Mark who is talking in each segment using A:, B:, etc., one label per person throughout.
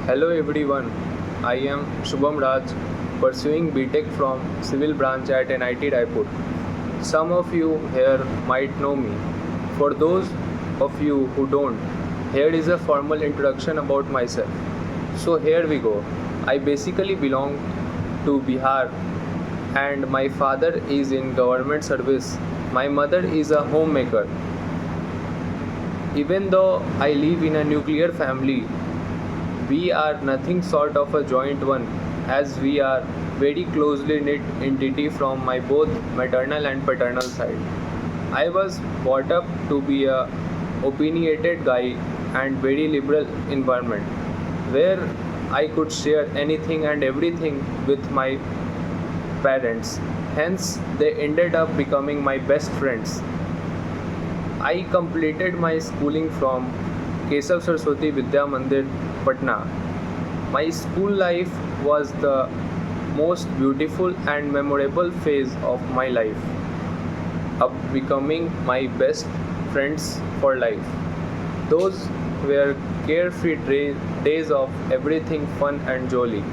A: Hello everyone, I am Shubham Raj, pursuing BTech from Civil Branch at NIT Raipur. Some of you here might know me. For those of you who don't, here is a formal introduction about myself. So here we go. I basically belong to Bihar and my father is in government service. My mother is a homemaker. Even though I live in a nuclear family, we are nothing sort of a joint one, as we are very closely knit entity from my both maternal and paternal side. I was brought up to be a opinionated guy and very liberal environment where I could share anything and everything with my parents. Hence, they ended up becoming my best friends. I completed my schooling from Kesav Saraswati Vidya Mandir, Patna. My school life was the most beautiful and memorable phase of my life, up becoming my best friends for life. Those were carefree days of everything fun and jolly.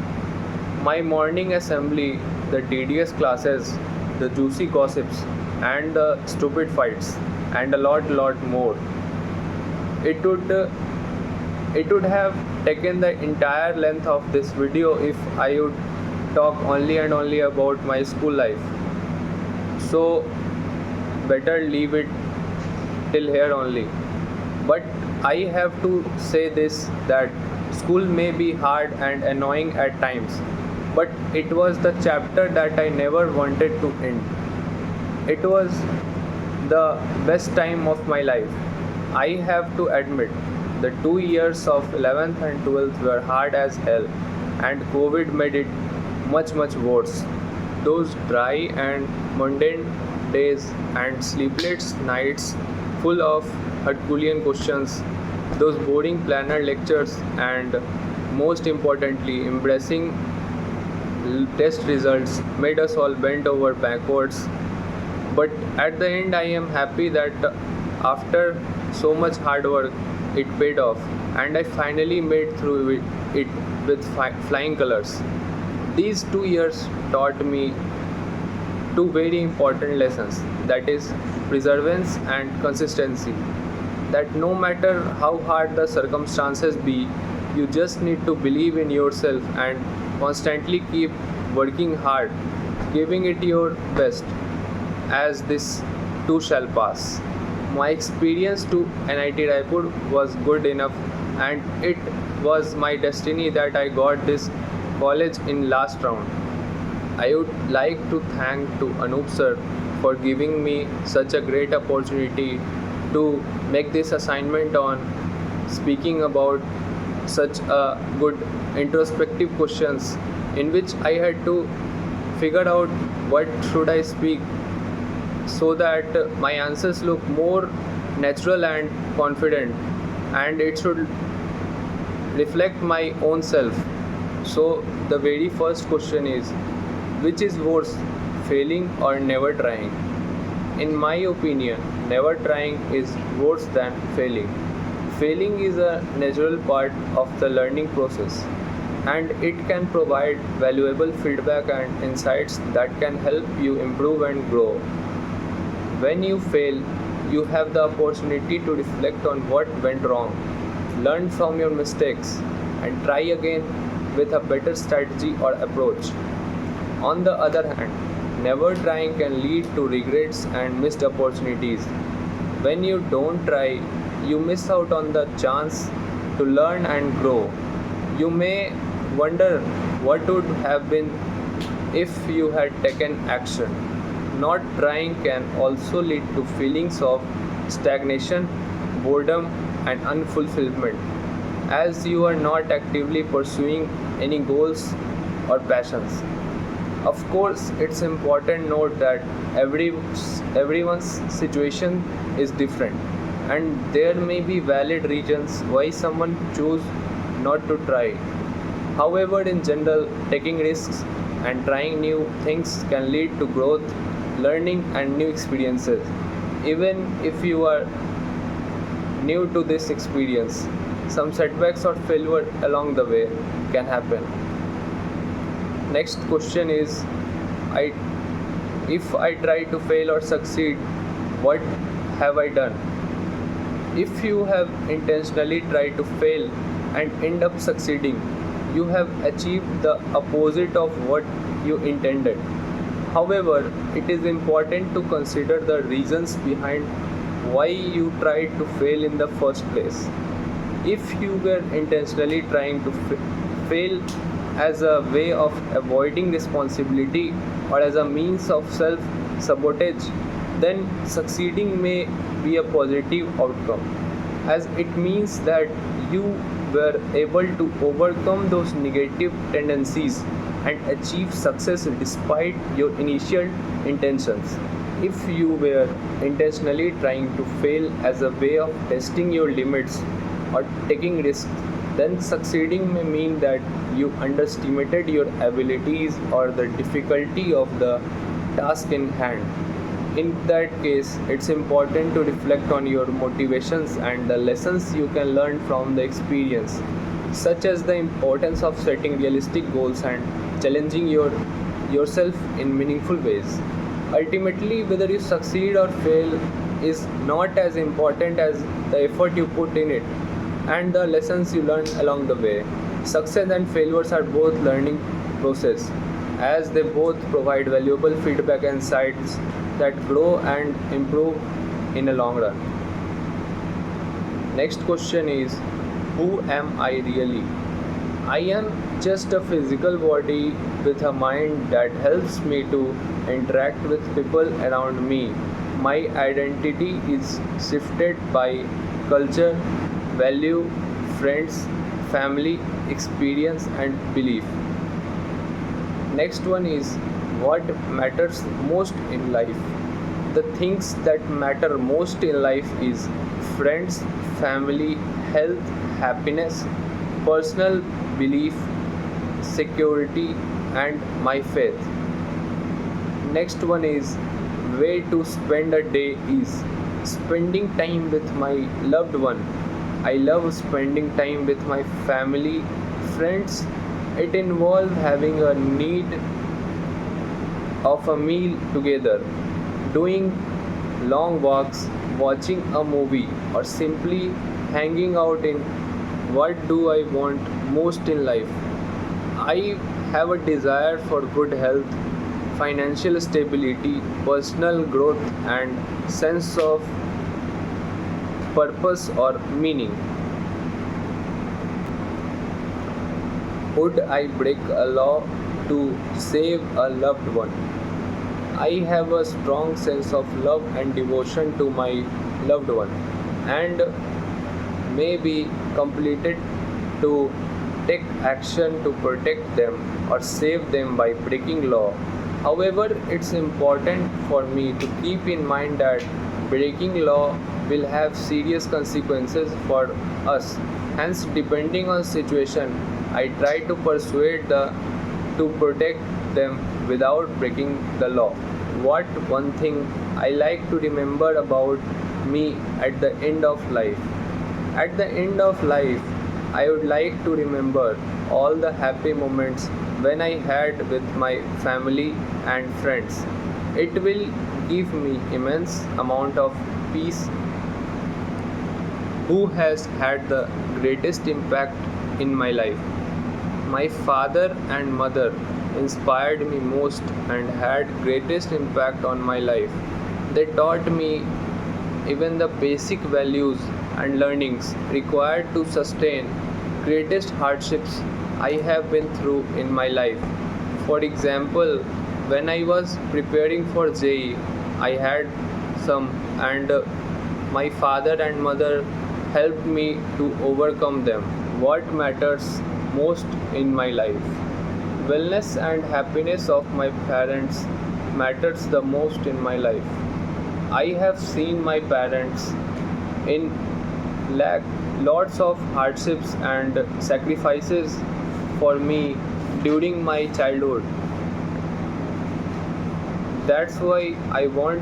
A: My morning assembly, the tedious classes, the juicy gossips, and the stupid fights, and a lot more. It would it would have taken the entire length of this video if I would talk only and only about my school life. So better leave it till here only. But I have to say this that school may be hard and annoying at times, but it was the chapter that I never wanted to end. It was the best time of my life. I have to admit, the 2 years of 11th and 12th were hard as hell, and COVID made it much worse. Those dry and mundane days and sleepless nights full of Herculean questions, those boring planner lectures, and most importantly, embracing test results made us all bend over backwards. But at the end, I am happy that after so much hard work, it paid off, and I finally made through it with flying colors. These 2 years taught me two very important lessons, that is, perseverance and consistency. That no matter how hard the circumstances be, you just need to believe in yourself and constantly keep working hard, giving it your best, as this too shall pass. My experience to NIT Raipur was good enough, and it was my destiny that I got this college in last round. I would like to thank to Anup sir for giving me such a great opportunity to make this assignment on speaking about such a good introspective questions in which I had to figure out what should I speak so that my answers look more natural and confident, and it should reflect my own self. So the very first question is, which is worse, failing or never trying? In my opinion, never trying is worse than failing. Failing is a natural part of the learning process, and it can provide valuable feedback and insights that can help you improve and grow. When you fail, you have the opportunity to reflect on what went wrong, learn from your mistakes, and try again with a better strategy or approach. On the other hand, never trying can lead to regrets and missed opportunities. When you don't try, you miss out on the chance to learn and grow. You may wonder what would have been if you had taken action. Not trying can also lead to feelings of stagnation, boredom, and unfulfillment, as you are not actively pursuing any goals or passions. Of course, it's important note that everyone's situation is different, and there may be valid reasons why someone choose not to try. However, in general, taking risks and trying new things can lead to growth, learning, and new experiences. Even if you are new to this experience, some setbacks or failure along the way can happen. Next question is, I if I try to fail or succeed, what have I done? If you have intentionally tried to fail and end up succeeding, you have achieved the opposite of what you intended. However, it is important to consider the reasons behind why you tried to fail in the first place. If you were intentionally trying to fail as a way of avoiding responsibility or as a means of self sabotage, then succeeding may be a positive outcome, as it means that you were able to overcome those negative tendencies and achieve success despite your initial intentions. If you were intentionally trying to fail as a way of testing your limits or taking risks, then succeeding may mean that you underestimated your abilities or the difficulty of the task in hand. In that case, it's important to reflect on your motivations and the lessons you can learn from the experience, such as the importance of setting realistic goals and challenging yourself in meaningful ways. Ultimately, whether you succeed or fail is not as important as the effort you put in it and the lessons you learn along the way. Success and failures are both learning process, as they both provide valuable feedback and insights that grow and improve in the long run. Next question is, who am I really? I am just a physical body with a mind that helps me to interact with people around me. My identity is shifted by culture, value, friends, family, experience, and belief. Next one is, what matters most in life? The things that matter most in life is friends, family, health, happiness, personal belief, security, and my faith. Next one is, way to spend a day is spending time with my loved one. I love spending time with my family, friends. It involves having a need of a meal together, doing long walks, watching a movie, or simply hanging out in. What do I want most in life? I have a desire for good health, financial stability, personal growth, and sense of purpose or meaning. Would I break a law to save a loved one? I have a strong sense of love and devotion to my loved one, and may be completed to take action to protect them or save them by breaking law. However, it's important for me to keep in mind that breaking law will have serious consequences for us. Hence, depending on situation, I try to persuade the to protect them without breaking the law. What one thing I like to remember about me at the end of life? At the end of life, I would like to remember all the happy moments when I had with my family and friends. It will give me immense amount of peace. Who has had the greatest impact in my life? My father and mother inspired me most and had greatest impact on my life. They taught me even the basic values and learnings required to sustain greatest hardships I have been through in my life. For example, when I was preparing for JEE, I had some and my father and mother helped me to overcome them. What matters most in my life? Wellness and happiness of my parents matters the most in my life. I have seen my parents in lack lots of hardships and sacrifices for me during my childhood. That's why I want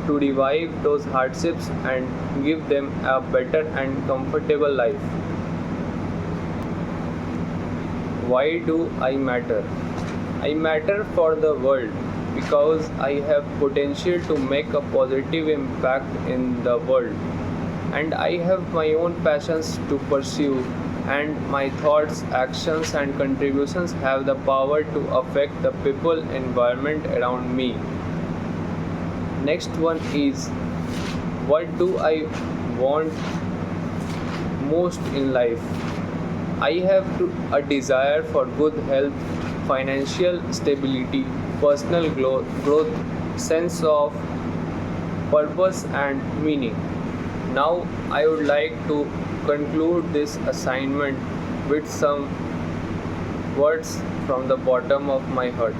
A: to revive those hardships and give them a better and comfortable life. Why do I matter? I matter for the world because I have potential to make a positive impact in the world, and I have my own passions to pursue, and my thoughts, actions, and contributions have the power to affect the people environment around me. Next one is, what do I want most in life? I have a desire for good health, financial stability, personal growth, sense of purpose, and meaning. Now, I would like to conclude this assignment with some words from the bottom of my heart.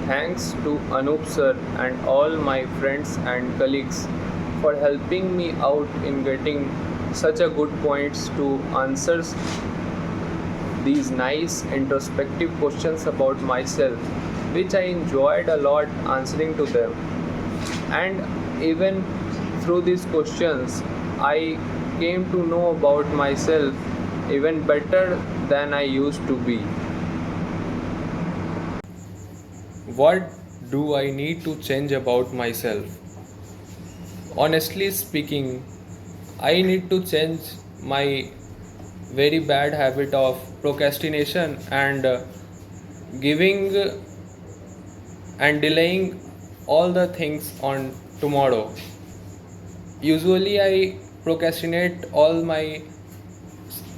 A: Thanks to Anup sir and all my friends and colleagues for helping me out in getting such a good points to answers these nice introspective questions about myself, which I enjoyed a lot answering to them. And even through these questions, I came to know about myself even better than I used to be. What do I need to change about myself? Honestly speaking, I need to change my very bad habit of procrastination and giving and delaying all the things on tomorrow. Usually, I procrastinate all my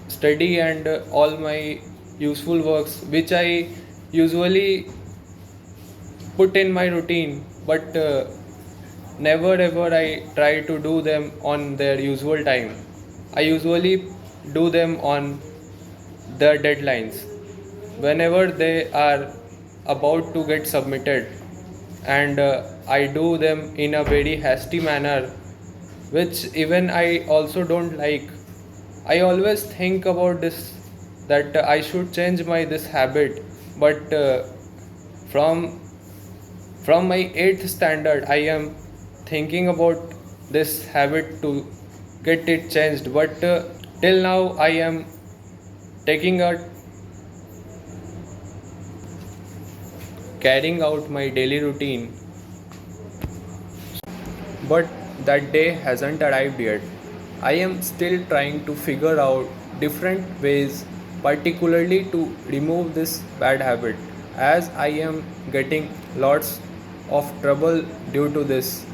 A: study and all my useful works, which I usually put in my routine, but never ever I try to do them on their usual time. I usually do them on the deadlines whenever they are about to get submitted, and I do them in a very hasty manner, which even I also don't like. I always think about this, that I should change my this habit, but from from my 8th standard I am thinking about this habit to get it changed, but till now I am taking a carrying out my daily routine, but that day hasn't arrived yet. I am still trying to figure out different ways, particularly to remove this bad habit, as I am getting lots of trouble due to this.